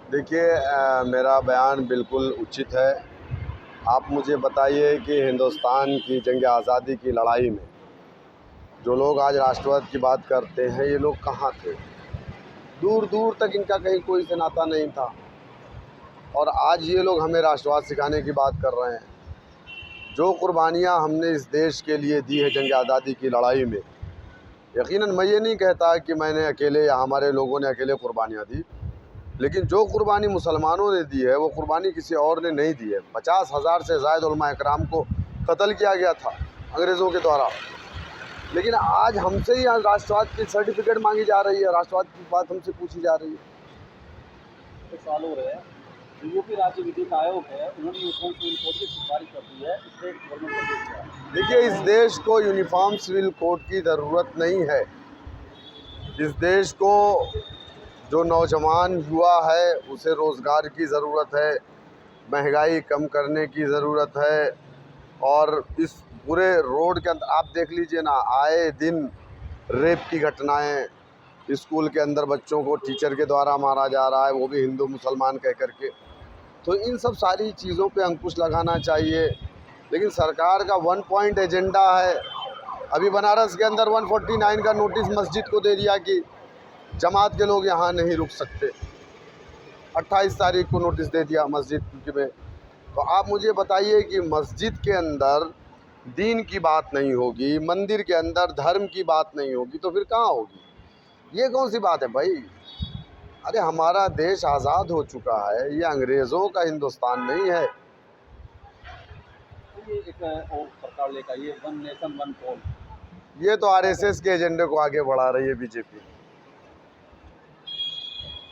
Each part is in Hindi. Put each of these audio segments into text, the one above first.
देखिए, मेरा बयान बिल्कुल उचित है। आप मुझे बताइए कि हिंदुस्तान की जंग आज़ादी की लड़ाई में जो लोग आज राष्ट्रवाद की बात करते हैं, ये लोग कहाँ थे? दूर दूर तक इनका कहीं कोई से नाता नहीं था, और आज ये लोग हमें राष्ट्रवाद सिखाने की बात कर रहे हैं। जो कुर्बानियाँ हमने इस देश के लिए दी है जंग आज़ादी की लड़ाई में, यकीनन मैं ये नहीं कहता कि मैंने अकेले या हमारे लोगों ने अकेले कुर्बानियाँ दी, लेकिन जो कुर्बानी मुसलमानों ने दी है वो कुर्बानी किसी और ने नहीं दी है। 50,000 से ज़ायद उलमा इकराम को कत्ल किया गया था अंग्रेज़ों के द्वारा, लेकिन आज हमसे ही आज राष्ट्रवाद की सर्टिफिकेट मांगी जा रही है, राष्ट्रवाद की बात हमसे पूछी जा रही है। कुछ साल हो रहे हैं, यूपी राज्य विद्युत आयोग है, उन्होंने यूनिफॉर्म सिविल कोड की सिफारिश कर दी है। स्टेट गवर्नमेंट को देखा है। देखिए, इस देश को यूनिफॉर्म सिविल कोड की ज़रूरत नहीं है। इस देश को जो नौजवान युवा है उसे रोज़गार की ज़रूरत है, महंगाई कम करने की ज़रूरत है। और इस पूरे रोड के अंदर आप देख लीजिए ना, आए दिन रेप की घटनाएं, स्कूल के अंदर बच्चों को टीचर के द्वारा मारा जा रहा है, वो भी हिंदू मुसलमान कह कर के। तो इन सब सारी चीज़ों पे अंकुश लगाना चाहिए। लेकिन सरकार का वन पॉइंट एजेंडा है। अभी बनारस के अंदर 149 का नोटिस मस्जिद को दे दिया कि जमात के लोग यहाँ नहीं रुक सकते। 28 तारीख को नोटिस दे दिया मस्जिद में। तो आप मुझे बताइए कि मस्जिद के अंदर दीन की बात नहीं होगी, मंदिर के अंदर धर्म की बात नहीं होगी, तो फिर कहाँ होगी? ये कौन सी बात है भाई? अरे हमारा देश आज़ाद हो चुका है, ये अंग्रेज़ों का हिंदुस्तान नहीं है। ये एक और सरकार लेकर आई है, वन नेशन वन पोल। ये तो आरएसएस के एजेंडे को आगे बढ़ा रही है बीजेपी।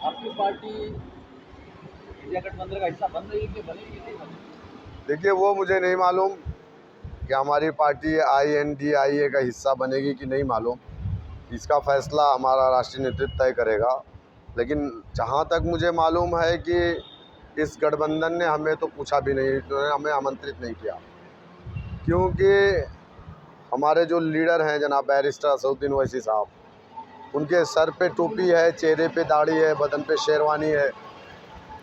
आपकी पार्टी इंडिया गठबंधन का हिस्सा बन रही है कि बनेगी नहीं बनेगी? देखिए, वो मुझे नहीं मालूम कि हमारी पार्टी INDIA का हिस्सा बनेगी कि नहीं मालूम। इसका फ़ैसला हमारा राष्ट्रीय नेतृत्व तय करेगा। लेकिन जहाँ तक मुझे मालूम है कि इस गठबंधन ने हमें तो पूछा भी नहीं, उन्होंने हमें आमंत्रित नहीं किया, क्योंकि हमारे जो लीडर हैं जनाब बैरिस्टर असदुद्दीन ओवैसी साहब, उनके सर पे टोपी है, चेहरे पे दाढ़ी है, बदन पे शेरवानी है।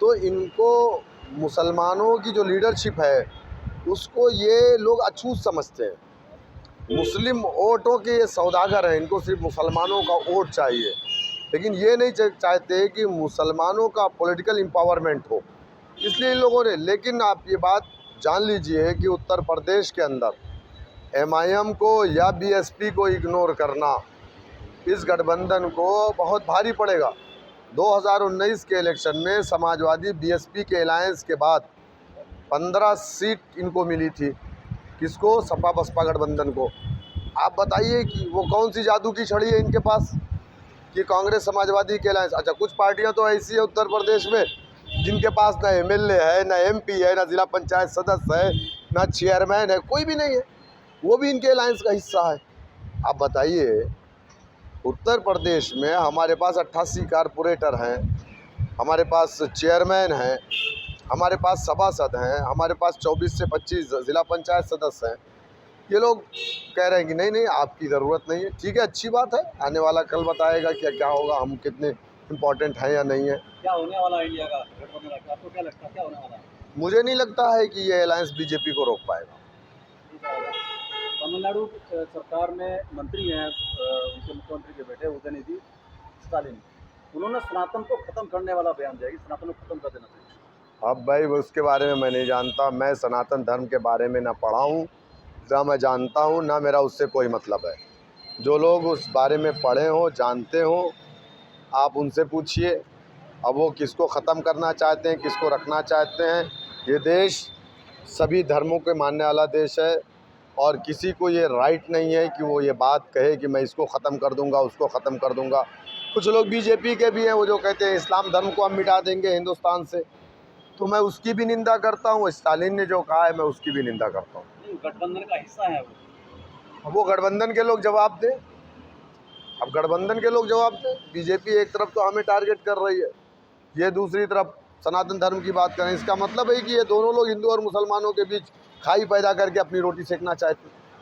तो इनको मुसलमानों की जो लीडरशिप है उसको ये लोग अछूत समझते हैं। मुस्लिम वोटों के ये सौदागर हैं, इनको सिर्फ मुसलमानों का वोट चाहिए, लेकिन ये नहीं चाहते कि मुसलमानों का पॉलिटिकल एम्पावरमेंट हो, इसलिए इन लोगों ने। लेकिन आप ये बात जान लीजिए कि उत्तर प्रदेश के अंदर MIM को या BSP को इग्नोर करना इस गठबंधन को बहुत भारी पड़ेगा। 2019 के इलेक्शन में समाजवादी BSP के अलायंस के बाद 15 सीट इनको मिली थी। किसको? सपा बसपा गठबंधन को। आप बताइए कि वो कौन सी जादू की छड़ी है इनके पास कि कांग्रेस समाजवादी के अलायंस। अच्छा, कुछ पार्टियां तो ऐसी है उत्तर प्रदेश में जिनके पास ना MLA है, ना MP है, ना जिला पंचायत सदस्य है, ना चेयरमैन है, कोई भी नहीं है, वो भी इनके अलायंस का हिस्सा है। आप बताइए, उत्तर प्रदेश में हमारे पास 88 कारपोरेटर हैं, हमारे पास चेयरमैन हैं, हमारे पास सभासद हैं, हमारे पास 24 से 25 ज़िला पंचायत सदस्य हैं। ये लोग कह रहे हैं कि नहीं नहीं, आपकी ज़रूरत नहीं है। ठीक है, अच्छी बात है, आने वाला कल बताएगा कि क्या होगा, हम कितने इम्पोर्टेंट हैं या नहीं है। क्या होने वाला है इंडिया का गठबंधन का? आपको क्या लगता है क्या होने वाला है? मुझे नहीं लगता है कि ये अलायंस BJP को रोक पाएगा। तमिलनाडु सरकार में मंत्री हैं, उनके मुख्यमंत्री के बेटे उदयनिधि स्टालिन, उन्होंने सनातन को खत्म करने वाला बयान दिया कि सनातन को खत्म कर देना चाहिए। अब भाई उसके बारे में मैं नहीं जानता। मैं सनातन धर्म के बारे में ना पढ़ा हूँ, ना मैं जानता हूँ, ना मेरा उससे कोई मतलब है। जो लोग उस बारे में पढ़े हों, जानते हों, आप उनसे पूछिए। अब वो किसको ख़त्म करना चाहते हैं, किसको रखना चाहते हैं। ये देश सभी धर्मों के मानने वाला देश है, और किसी को ये राइट नहीं है कि वो ये बात कहे कि मैं इसको ख़त्म कर दूंगा, उसको ख़त्म कर दूंगा। कुछ लोग BJP के भी हैं, वो जो कहते हैं इस्लाम धर्म को हम मिटा देंगे हिंदुस्तान से, तो मैं उसकी भी निंदा करता हूँ। स्टालिन ने जो कहा है मैं उसकी भी निंदा करता हूँ। गठबंधन का हिस्सा है वो गठबंधन के लोग जवाब दें। अब गठबंधन के लोग जवाब दें। BJP एक तरफ तो हमें टारगेट कर रही है, ये दूसरी तरफ सनातन धर्म की बात करें। इसका मतलब है कि ये दोनों लोग हिंदू और मुसलमानों के बीच खाई पैदा करके अपनी रोटी सेकना चाहते हैं।